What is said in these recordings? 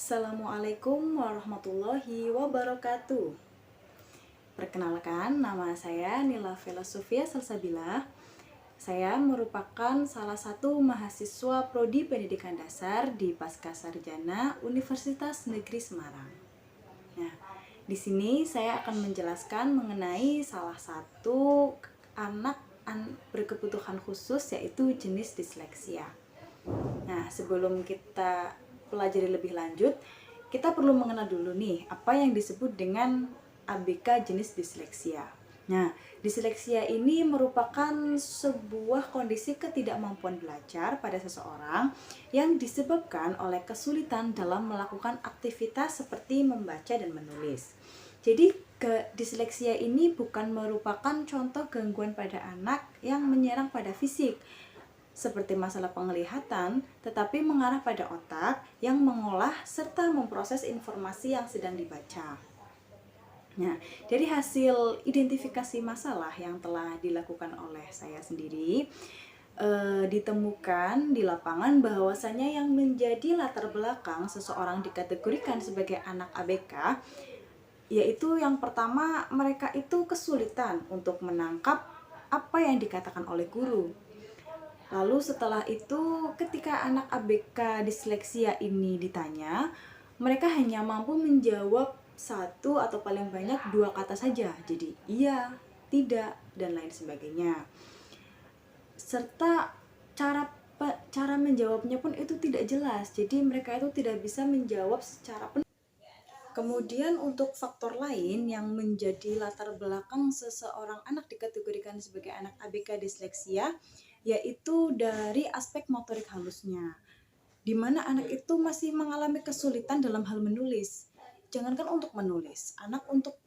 Assalamualaikum warahmatullahi wabarakatuh. Perkenalkan, nama saya Nila Vela Sofia Salsabila. Saya merupakan salah satu mahasiswa Prodi Pendidikan Dasar di Pascasarjana Universitas Negeri Semarang. Nah, di sini saya akan menjelaskan mengenai salah satu anak berkebutuhan khusus, yaitu jenis disleksia. Nah, sebelum kita pelajari lebih lanjut, kita perlu mengenal dulu nih apa yang disebut dengan ABK jenis disleksia. Nah, disleksia ini merupakan sebuah kondisi ketidakmampuan belajar pada seseorang yang disebabkan oleh kesulitan dalam melakukan aktivitas seperti membaca dan menulis. Jadi, disleksia ini bukan merupakan contoh gangguan pada anak yang menyerang pada fisik, seperti masalah penglihatan, tetapi mengarah pada otak yang mengolah serta memproses informasi yang sedang dibaca. Nah, dari hasil identifikasi masalah yang telah dilakukan oleh saya sendiri, ditemukan di lapangan bahwasanya yang menjadi latar belakang seseorang dikategorikan sebagai anak ABK, yaitu yang pertama, mereka itu kesulitan untuk menangkap apa yang dikatakan oleh guru. Lalu setelah itu, ketika anak ABK disleksia ini ditanya, mereka hanya mampu menjawab satu atau paling banyak 2 kata saja. Jadi iya, tidak, dan lain sebagainya. Serta cara menjawabnya pun itu tidak jelas. Jadi mereka itu tidak bisa menjawab secara penuh. Kemudian untuk faktor lain yang menjadi latar belakang seseorang anak dikategorikan sebagai anak ABK disleksia, yaitu dari aspek motorik halusnya, di mana anak itu masih mengalami kesulitan dalam hal menulis. Jangankan untuk menulis, anak untuk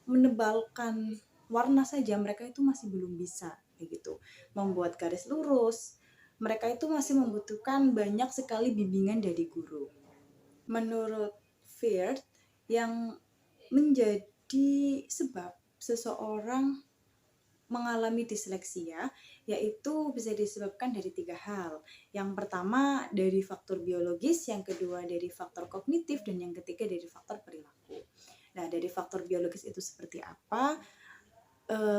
menebalkan warna saja mereka itu masih belum bisa, kayak gitu. Membuat garis lurus, mereka itu masih membutuhkan banyak sekali bimbingan dari guru. Menurut Firth, yang menjadi sebab seseorang mengalami disleksia yaitu bisa disebabkan dari 3 hal. Yang pertama dari faktor biologis, yang kedua dari faktor kognitif, dan yang ketiga dari faktor perilaku. Nah, dari faktor biologis itu seperti apa?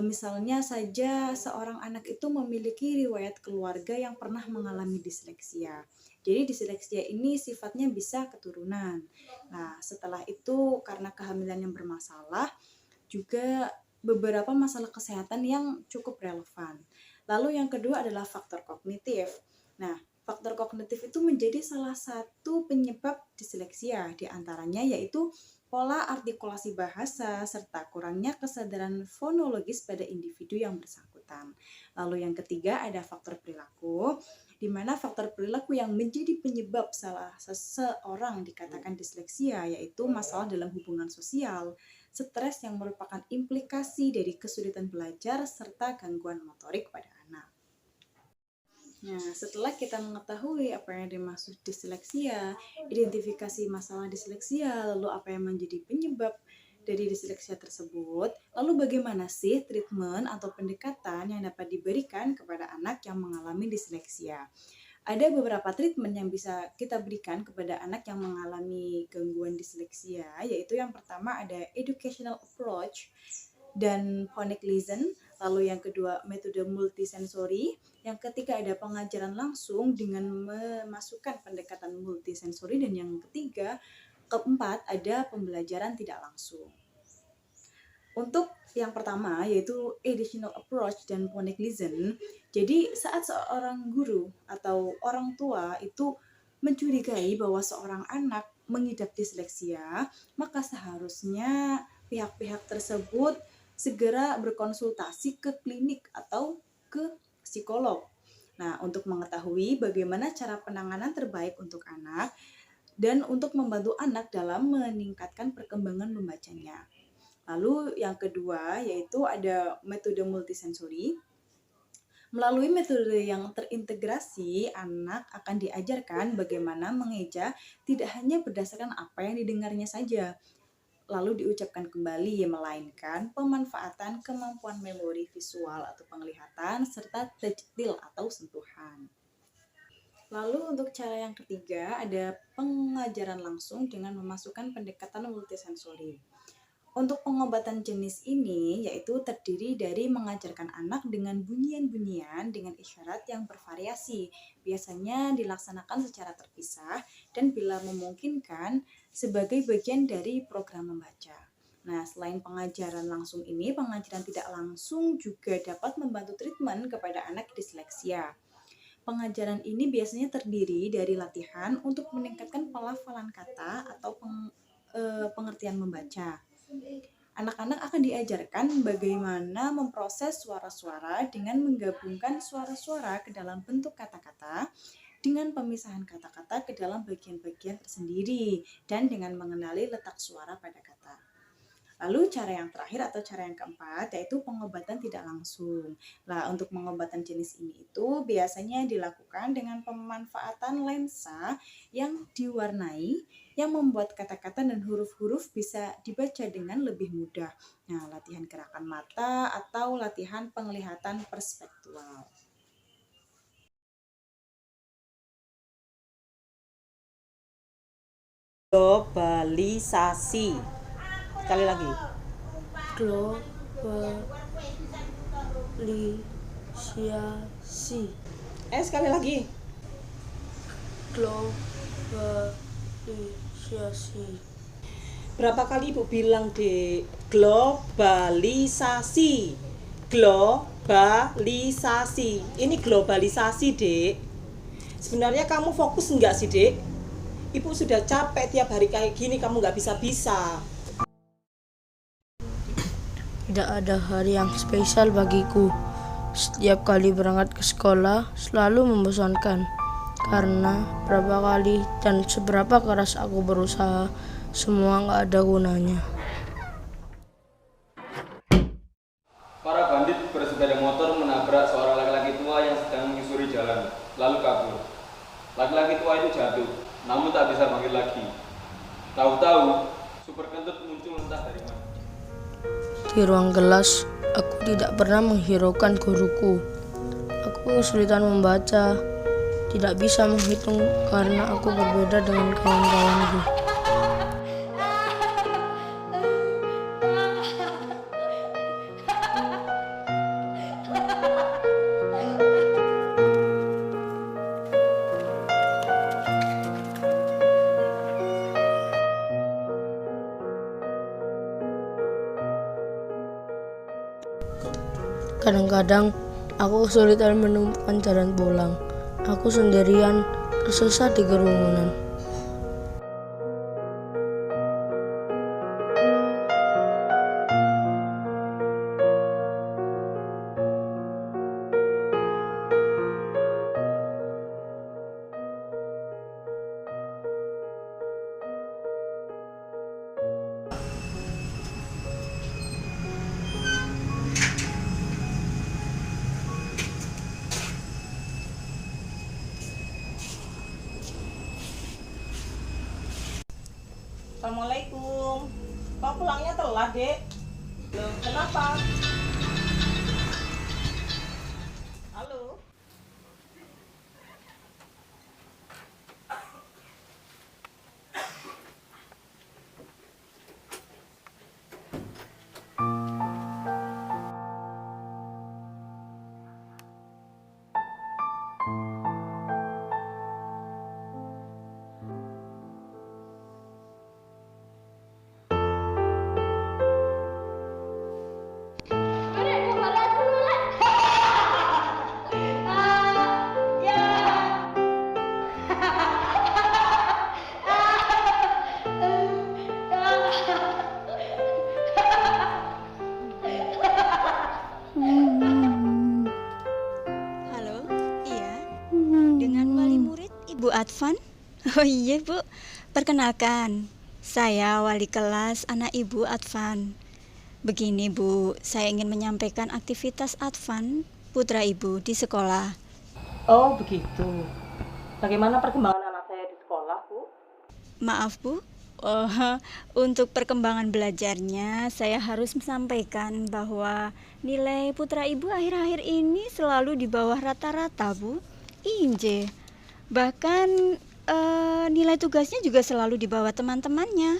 Misalnya saja seorang anak itu memiliki riwayat keluarga yang pernah mengalami disleksia. Jadi disleksia ini sifatnya bisa keturunan. Nah, setelah itu karena kehamilan yang bermasalah, juga beberapa masalah kesehatan yang cukup relevan. Lalu yang kedua adalah faktor kognitif. Nah, faktor kognitif itu menjadi salah satu penyebab disleksia, diantaranya yaitu pola artikulasi bahasa serta kurangnya kesadaran fonologis pada individu yang bersangkutan. Lalu yang ketiga ada faktor perilaku, di mana faktor perilaku yang menjadi penyebab salah seseorang dikatakan disleksia yaitu masalah dalam hubungan sosial, stres yang merupakan implikasi dari kesulitan belajar serta gangguan motorik pada anak. Nah, setelah kita mengetahui apa yang dimaksud disleksia, identifikasi masalah disleksia, lalu apa yang menjadi penyebab dari disleksia tersebut, lalu bagaimana sih treatment atau pendekatan yang dapat diberikan kepada anak yang mengalami disleksia? Ada beberapa treatment yang bisa kita berikan kepada anak yang mengalami gangguan disleksia, yaitu yang pertama ada educational approach dan phonic listen, lalu yang kedua metode multisensori, yang ketiga ada pengajaran langsung dengan memasukkan pendekatan multisensori, dan yang keempat ada pembelajaran tidak langsung. Untuk yang pertama yaitu educational approach dan phonic listen. Jadi saat seorang guru atau orang tua itu mencurigai bahwa seorang anak mengidap disleksia, maka seharusnya pihak-pihak tersebut segera berkonsultasi ke klinik atau ke psikolog. Nah, untuk mengetahui bagaimana cara penanganan terbaik untuk anak dan untuk membantu anak dalam meningkatkan perkembangan membacanya. Lalu yang kedua yaitu ada metode multisensori. Melalui metode yang terintegrasi, anak akan diajarkan bagaimana mengeja tidak hanya berdasarkan apa yang didengarnya saja, lalu diucapkan kembali, melainkan pemanfaatan kemampuan memori visual atau penglihatan serta tactile atau sentuhan. Lalu untuk cara yang ketiga ada pengajaran langsung dengan memasukkan pendekatan multisensori. Untuk pengobatan jenis ini yaitu terdiri dari mengajarkan anak dengan bunyian-bunyian dengan isyarat yang bervariasi. Biasanya dilaksanakan secara terpisah dan bila memungkinkan sebagai bagian dari program membaca. Nah, selain pengajaran langsung ini, pengajaran tidak langsung juga dapat membantu treatment kepada anak disleksia. Pengajaran ini biasanya terdiri dari latihan untuk meningkatkan pelafalan kata atau pengertian membaca. Anak-anak akan diajarkan bagaimana memproses suara-suara dengan menggabungkan suara-suara ke dalam bentuk kata-kata dengan pemisahan kata-kata ke dalam bagian-bagian tersendiri dan dengan mengenali letak suara pada kata. Lalu cara yang terakhir atau cara yang keempat yaitu pengobatan tidak langsung. Nah, untuk pengobatan jenis ini itu biasanya dilakukan dengan pemanfaatan lensa yang diwarnai yang membuat kata-kata dan huruf-huruf bisa dibaca dengan lebih mudah. Nah, latihan gerakan mata atau latihan penglihatan perspektual. Globalisasi. Sekali lagi. Globalisasi. Sekali lagi. Globalisasi. Berapa kali Ibu bilang, Dek? Globalisasi. Globalisasi. Ini globalisasi, Dek. Sebenarnya kamu fokus enggak sih, Dek? Ibu sudah capek tiap hari kayak gini, kamu nggak bisa-bisa. Tidak ada hari yang spesial bagiku. Setiap kali berangkat ke sekolah selalu membosankan. Karena berapa kali dan seberapa keras aku berusaha, semua nggak ada gunanya. Para bandit bersepeda motor menabrak seorang laki-laki tua yang sedang menyusuri jalan, lalu kabur. Laki-laki tua itu jatuh, namun tak bisa bangkit lagi. Tahu-tahu, super kentut muncul entah dari mana. Di ruang kelas, aku tidak pernah menghiraukan guruku. Aku kesulitan membaca, tidak bisa menghitung karena aku berbeda dengan kawan-kawanku. Kadang-kadang aku kesulitan menemukan jalan pulang. Aku sendirian, tersesat di kerumunan. Assalamualaikum. Kok pulangnya telat, Dek? Loh, kenapa? Halo? Halo, iya. Dengan wali murid Ibu Advan? Oh iya Bu, perkenalkan. Saya wali kelas anak Ibu Advan. Begini Bu, saya ingin menyampaikan aktivitas Advan, putra Ibu di sekolah. Oh, begitu. Bagaimana perkembangan anak saya di sekolah, Bu? Maaf Bu, untuk perkembangan belajarnya saya harus menyampaikan bahwa nilai putra Ibu akhir-akhir ini selalu di bawah rata-rata Bu. Inje, Bahkan nilai tugasnya juga selalu di bawah teman-temannya.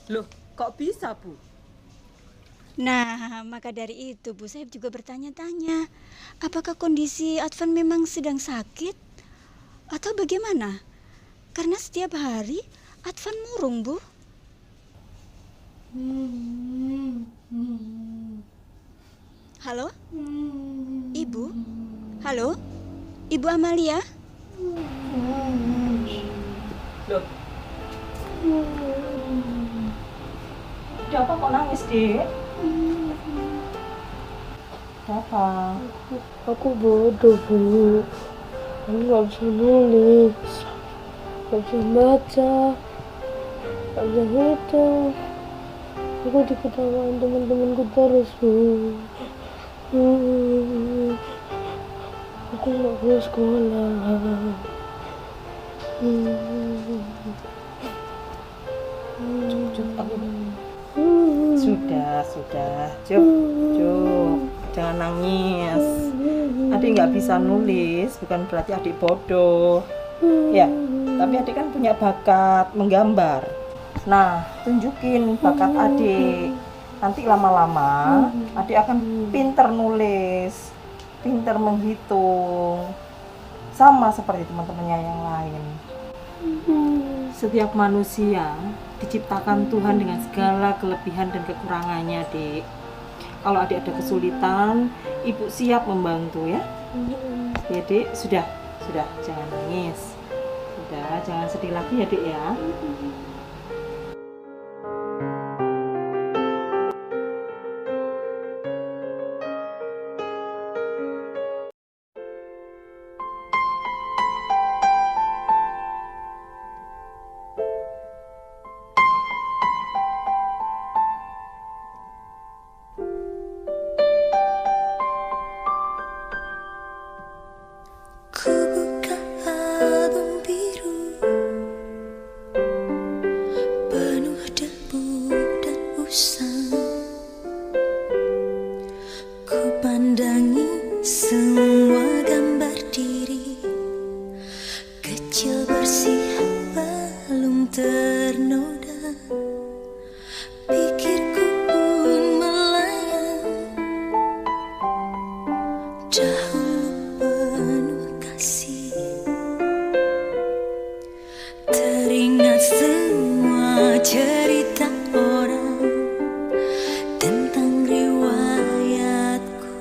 Loh, kok bisa, Bu? Nah, maka dari itu Bu, saya juga bertanya-tanya, apakah kondisi Advan memang sedang sakit atau bagaimana? Karena setiap hari Advan murung, Bu. Halo? Ibu? Halo? Ibu Amalia? Loh. Kenapa kok nangis, Dek? Kenapa? Aku bodoh, Bu. Aku nggak bisa nulis, nggak bisa baca, nggak bisa hitung. Aku diketawain teman-temanku terus, Bu. Aku nggak mau sekolah. Sudah, Cuk, jangan nangis. Adik nggak bisa nulis, bukan berarti adik bodoh. Ya, tapi adik kan punya bakat menggambar. Nah, tunjukin bakat adik. Nanti lama-lama adik akan pinter nulis, pinter menghitung. Sama seperti teman-temannya yang lain. Setiap manusia diciptakan Tuhan dengan segala kelebihan dan kekurangannya, Dek. Kalau adik ada kesulitan, ibu siap membantu ya. Ya, Dek, sudah, jangan nangis. Sudah, jangan sedih lagi ya, Dek ya. Ku buka album biru penuh debu dan usang. Ku pandangi semua gambar diri kecil bersih belum ternoda. Pikirku pun melayang dahulu penuh kasih. Teringat semua cerita orang tentang riwayatku.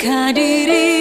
Jika diri